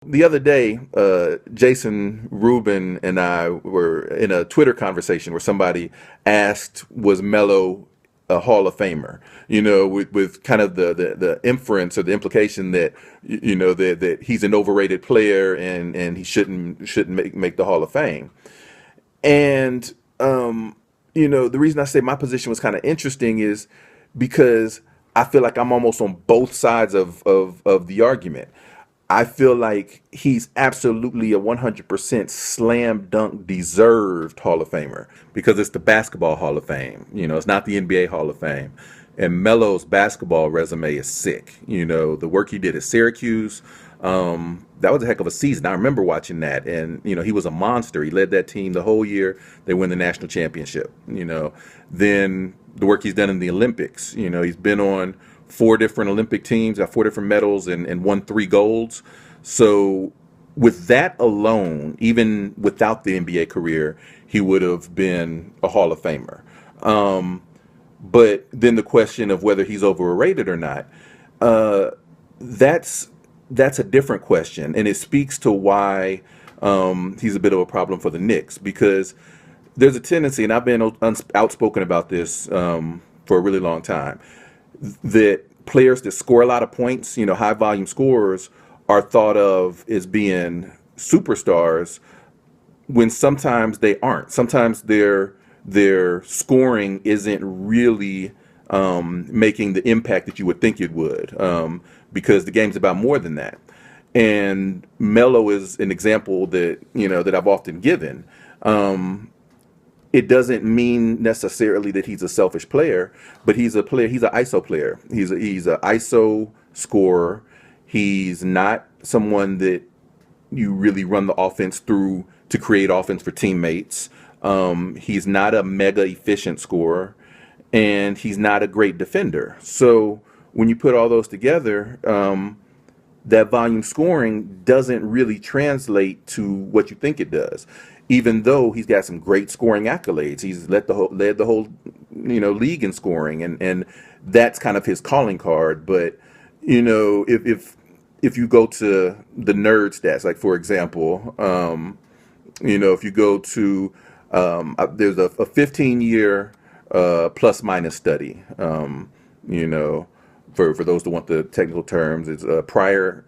The other day, Jason Rubin and I were in a Twitter conversation where somebody asked, "Was Melo a Hall of Famer?" With kind of the inference or the implication that that he's an overrated player and he shouldn't make the Hall of Fame. And the reason I say my position was kind of interesting is because I feel like I'm almost on both sides of the argument. I feel like he's absolutely a 100% slam dunk deserved Hall of Famer because it's the basketball Hall of Fame. It's not the NBA Hall of Fame. And Melo's basketball resume is sick. The work he did at Syracuse, that was a heck of a season. I remember watching that. And, he was a monster. He led that team the whole year. They win the national championship. Then the work he's done in the Olympics. He's been on four different Olympic teams, got four different medals, and won three golds. So with that alone, even without the NBA career, he would have been a Hall of Famer. But then the question of whether he's overrated or not, uh, that's that's a different question, and it speaks to why he's a bit of a problem for the Knicks because there's a tendency, and I've been outspoken about this for a really long time, that players that score a lot of points, high volume scorers, are thought of as being superstars when sometimes they aren't. Sometimes their scoring isn't really making the impact that you would think it would, because the game's about more than that. And Melo is an example that I've often given. It doesn't mean necessarily that he's a selfish player, but he's a player. He's an ISO player. He's a ISO scorer. He's not someone that you really run the offense through to create offense for teammates. He's not a mega efficient scorer, and he's not a great defender. So when you put all those together, that volume scoring doesn't really translate to what you think it does. Even though he's got some great scoring accolades, he's led the whole league in scoring, and that's kind of his calling card. But if you go to the nerd stats, like for example, if you go to there's a 15-year plus minus study. You know, for those that want the technical terms, it's a prior,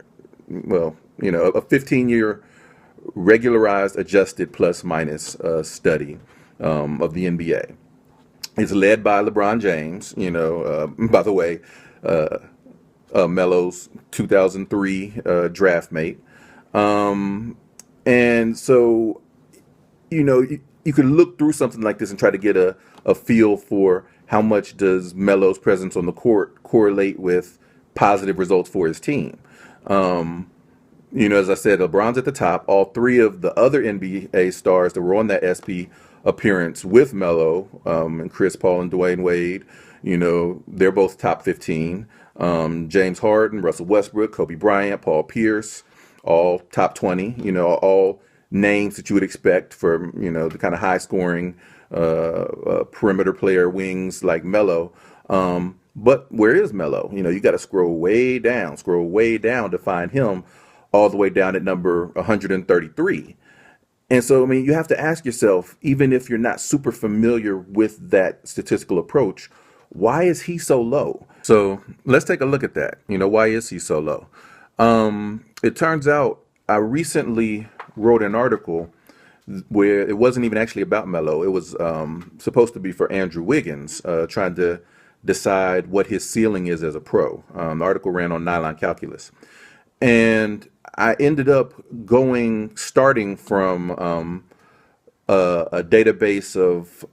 well, a 15-year regularized, adjusted plus minus study of the NBA. It's led by LeBron James. By the way, uh, Melo's 2003 draft mate. And so, you can look through something like this and try to get a feel for how much does Melo's presence on the court correlate with positive results for his team. Um, as I said, LeBron's at the top. All three of the other NBA stars that were on that SP appearance with Melo, and Chris Paul and Dwayne Wade, they're both top 15. James Harden, Russell Westbrook, Kobe Bryant, Paul Pierce, all top 20. All names that you would expect for the kind of high scoring perimeter player wings like Melo. But where is Melo? You got to scroll way down to find him, all the way down at number 133. And so, I mean, you have to ask yourself, even if you're not super familiar with that statistical approach, why is he so low? So let's take a look at that. Why is he so low? It turns out I recently wrote an article where it wasn't even actually about Melo. It was supposed to be for Andrew Wiggins, trying to decide what his ceiling is as a pro. The article ran on nylon calculus. And I ended up starting from a database of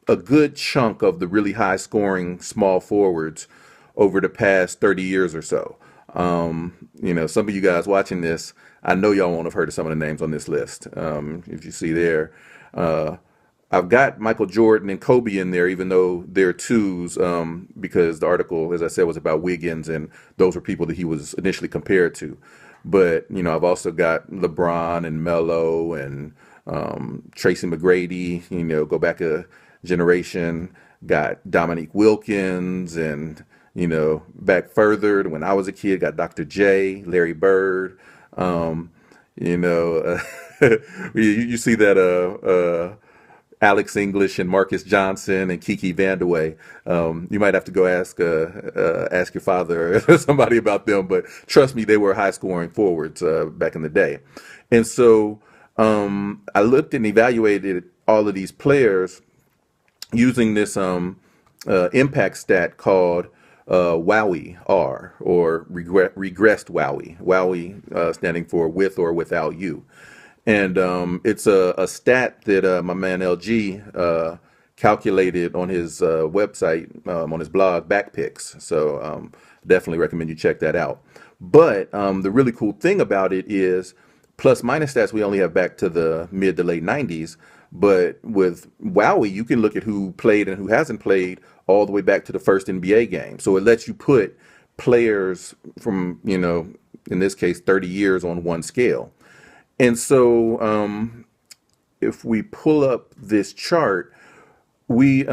a good chunk of the really high scoring small forwards over the past 30 years or so. Some of you guys watching this, I know y'all won't have heard of some of the names on this list. If you see there, uh, I've got Michael Jordan and Kobe in there, even though they're twos, because the article, as I said, was about Wiggins, and those were people that he was initially compared to. But I've also got LeBron and Melo and Tracy McGrady. Go back a generation. Got Dominique Wilkins, and back further to when I was a kid, got Dr. J, Larry Bird. You know, you see that Alex English and Marcus Johnson and Kiki Vandeweghe. You might have to go ask your father or somebody about them, but trust me, they were high scoring forwards back in the day. And so I looked and evaluated all of these players using this impact stat called WOWI R, or regressed WOWI. WOWI standing for with or without you. And it's a stat that my man LG calculated on his website, on his blog, Backpicks. So definitely recommend you check that out. But the really cool thing about it is plus minus stats we only have back to the mid to late 90s. But with WOWI, you can look at who played and who hasn't played all the way back to the first NBA game. So it lets you put players from, in this case, 30 years on one scale. And so if we pull up this chart, we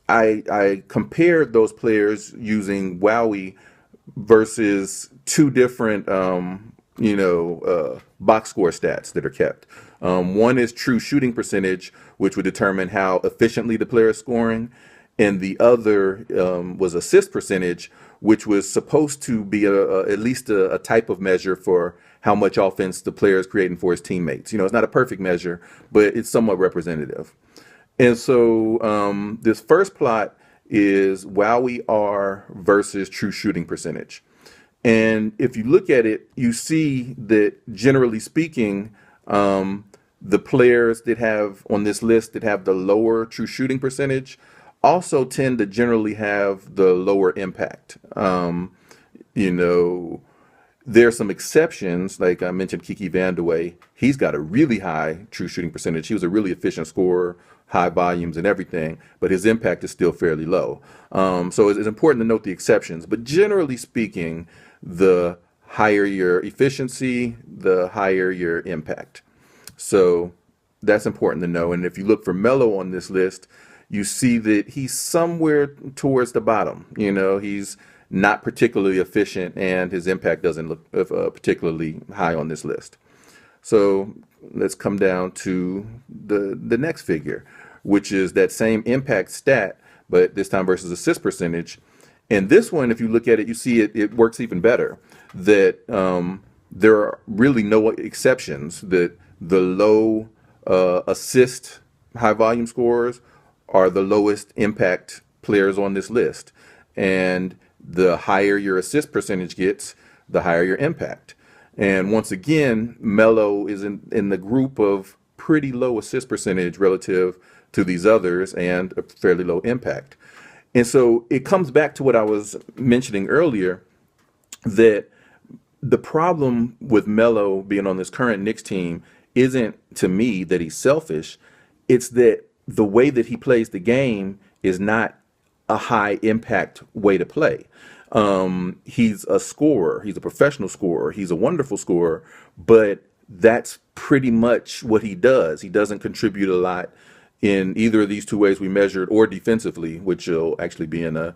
I compared those players using WOWI versus two different box score stats that are kept. One is true shooting percentage, which would determine how efficiently the player is scoring, and the other was assist percentage, which was supposed to be at least a type of measure for how much offense the player is creating for his teammates. It's not a perfect measure, but it's somewhat representative. And so this first plot is WOWI R versus true shooting percentage. And if you look at it, you see that generally speaking, the players that have on this list that have the lower true shooting percentage also tend to generally have the lower impact. There are some exceptions, like I mentioned Kiki Vandeweghe. He's got a really high true shooting percentage. He was a really efficient scorer, high volumes and everything, but his impact is still fairly low. So it's important to note the exceptions. But generally speaking, the higher your efficiency, the higher your impact. So that's important to know. And if you look for Melo on this list, you see that he's somewhere towards the bottom. He's not particularly efficient, and his impact doesn't look particularly high on this list. So let's come down to the next figure, which is that same impact stat, but this time versus assist percentage. And this one, if you look at it, you see it works even better. That there are really no exceptions. That the low assist high volume scorers are the lowest impact players on this list. And the higher your assist percentage gets, the higher your impact. And once again, Melo is in the group of pretty low assist percentage relative to these others and a fairly low impact. And so it comes back to what I was mentioning earlier, that the problem with Melo being on this current Knicks team isn't, to me, that he's selfish. It's that the way that he plays the game is not a high impact way to play. He's a scorer. He's a professional scorer. He's a wonderful scorer, but that's pretty much what he does. He doesn't contribute a lot in either of these two ways we measured, or defensively, which will actually be in a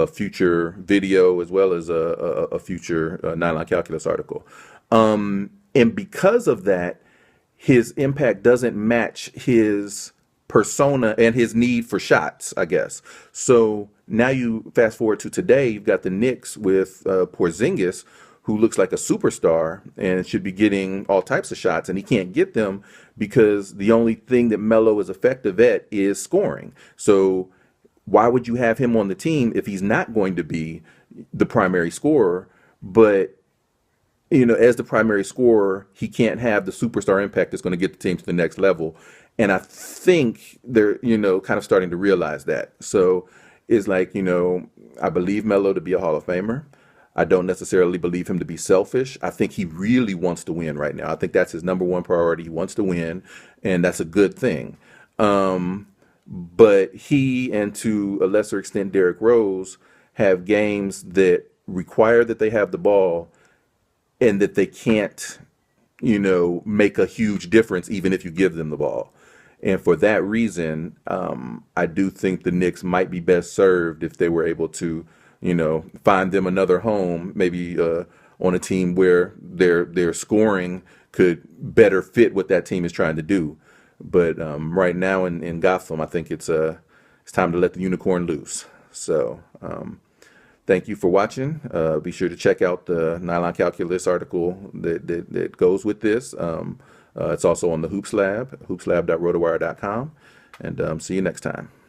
future video as well as a future Nylon Calculus article. And because of that, his impact doesn't match his persona and his need for shots, I guess. So now you fast forward to today, you've got the Knicks with Porzingis, who looks like a superstar and should be getting all types of shots, and he can't get them because the only thing that Melo is effective at is scoring. So why would you have him on the team if he's not going to be the primary scorer? But as the primary scorer, he can't have the superstar impact that's going to get the team to the next level. And I think they're, kind of starting to realize that. So it's like, I believe Melo to be a Hall of Famer. I don't necessarily believe him to be selfish. I think he really wants to win right now. I think that's his number one priority. He wants to win, and that's a good thing. But he, and to a lesser extent Derrick Rose, have games that require that they have the ball and that they can't, make a huge difference even if you give them the ball. And for that reason, I do think the Knicks might be best served if they were able to, find them another home, maybe on a team where their scoring could better fit what that team is trying to do. But right now in Gotham, I think it's time to let the unicorn loose. So thank you for watching. Be sure to check out the Nylon Calculus article that goes with this. It's also on the Hoops Lab, hoopslab.rotowire.com. And see you next time.